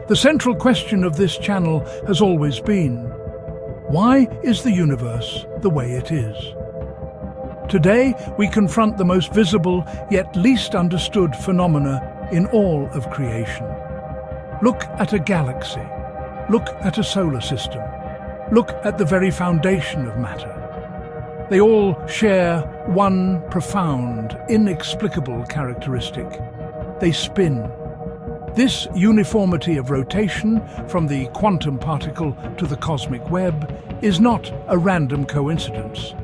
The central question of this channel has always been, why is the universe the way it is? Today, we confront the most visible yet least understood phenomena in all of creation. Look at a galaxy. Look at a solar system. Look at the very foundation of matter. They all share one profound, inexplicable characteristic. They spin. This uniformity of rotation, from the quantum particle to the cosmic web, is not a random coincidence.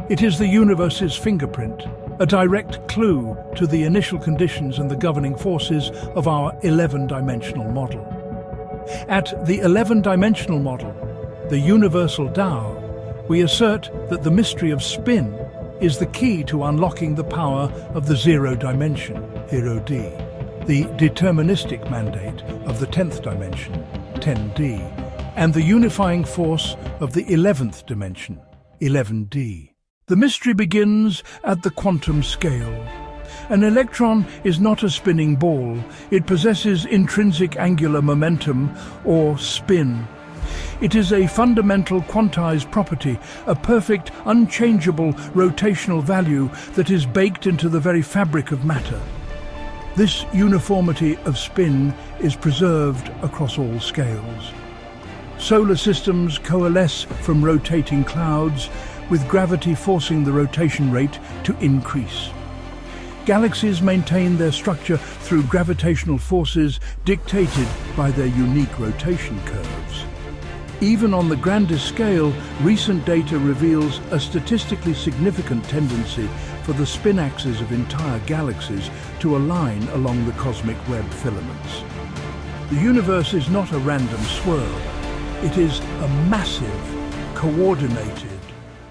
It is the universe's fingerprint, a direct clue to the initial conditions and the governing forces of our 11-dimensional model. At the 11-dimensional model, the universal Tao, we assert that the mystery of spin is the key to unlocking the power of the zero dimension, 0D, the deterministic mandate of the 10th dimension, 10D, and the unifying force of the 11th dimension, 11D. The mystery begins at the quantum scale. An electron is not a spinning ball. It possesses intrinsic angular momentum, or spin. It is a fundamental quantized property, a perfect, unchangeable rotational value that is baked into the very fabric of matter. This uniformity of spin is preserved across all scales. Solar systems coalesce from rotating clouds, with gravity forcing the rotation rate to increase. Galaxies maintain their structure through gravitational forces dictated by their unique rotation curves. Even on the grandest scale, recent data reveals a statistically significant tendency for the spin axes of entire galaxies to align along the cosmic web filaments. The universe is not a random swirl. It is a massive, coordinated,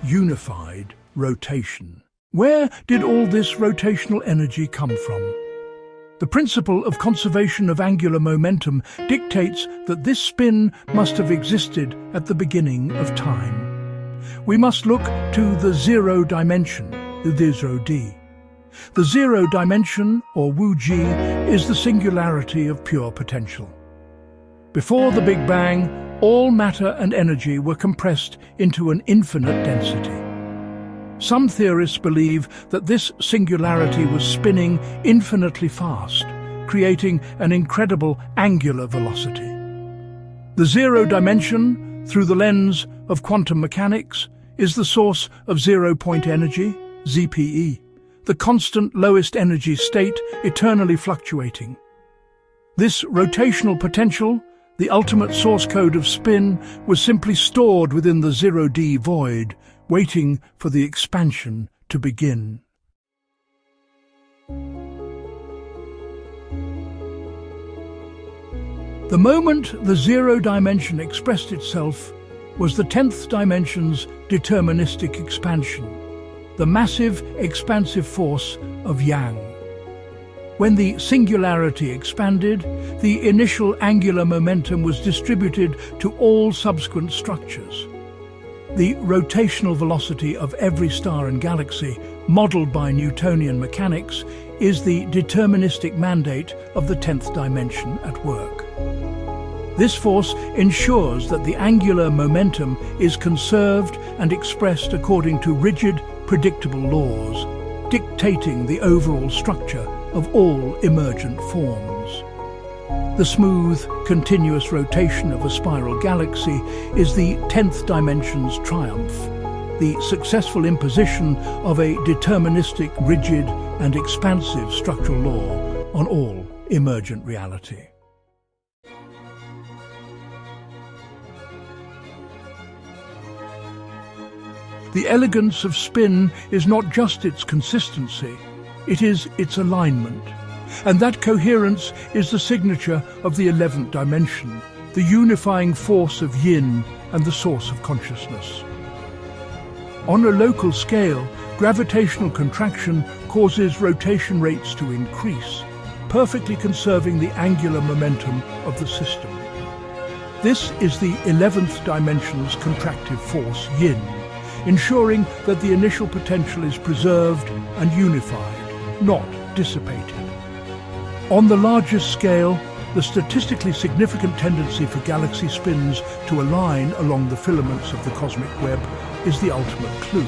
unified rotation. Where did all this rotational energy come from? The principle of conservation of angular momentum dictates that this spin must have existed at the beginning of time. We must look to the zero dimension, the 0D. The zero dimension, or Wuji, is the singularity of pure potential. Before the Big Bang, all matter and energy were compressed into an infinite density. Some theorists believe that this singularity was spinning infinitely fast, creating an incredible angular velocity. The zero dimension, through the lens of quantum mechanics, is the source of zero-point energy, ZPE, the constant lowest energy state eternally fluctuating. This rotational potential, the ultimate source code of spin, was simply stored within the 0D void, waiting for the expansion to begin. The moment the zero dimension expressed itself was the 10th dimension's deterministic expansion, the massive expansive force of Yang. When the singularity expanded, the initial angular momentum was distributed to all subsequent structures. The rotational velocity of every star and galaxy, modeled by Newtonian mechanics, is the deterministic mandate of the 10th dimension at work. This force ensures that the angular momentum is conserved and expressed according to rigid, predictable laws, dictating the overall structure of all emergent forms. The smooth, continuous rotation of a spiral galaxy is the 10th dimension's triumph, the successful imposition of a deterministic, rigid and expansive structural law on all emergent reality. The elegance of spin is not just its consistency, it is its alignment. And that coherence is the signature of the 11th dimension, the unifying force of yin and the source of consciousness. On a local scale, gravitational contraction causes rotation rates to increase, perfectly conserving the angular momentum of the system. This is the 11th dimension's contractive force, yin, ensuring that the initial potential is preserved and unified, not dissipated. On the largest scale, the statistically significant tendency for galaxy spins to align along the filaments of the cosmic web is the ultimate clue.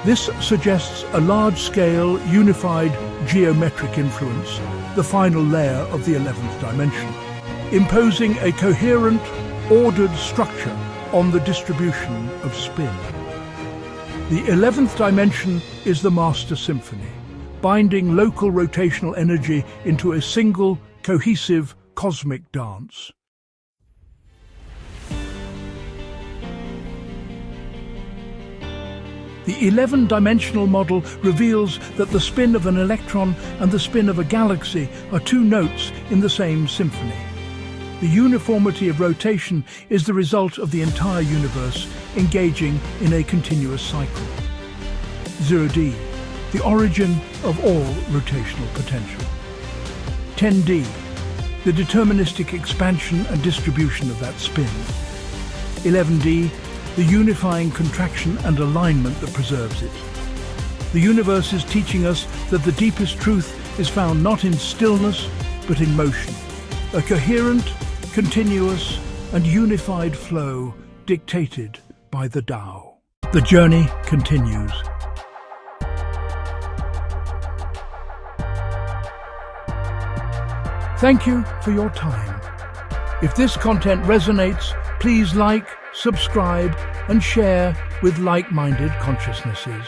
This suggests a large-scale, unified geometric influence, the final layer of the 11th dimension, imposing a coherent, ordered structure on the distribution of spin. The 11th dimension is the master symphony, binding local rotational energy into a single, cohesive cosmic dance. The 11-dimensional model reveals that the spin of an electron and the spin of a galaxy are two notes in the same symphony. The uniformity of rotation is the result of the entire universe engaging in a continuous cycle. 0D, the origin of all rotational potential. 10D, the deterministic expansion and distribution of that spin. 11D, the unifying contraction and alignment that preserves it. The universe is teaching us that the deepest truth is found not in stillness, but in motion. A coherent, continuous and unified flow dictated by the Tao. The journey continues. Thank you for your time. If this content resonates, please like, subscribe and share with like-minded consciousnesses.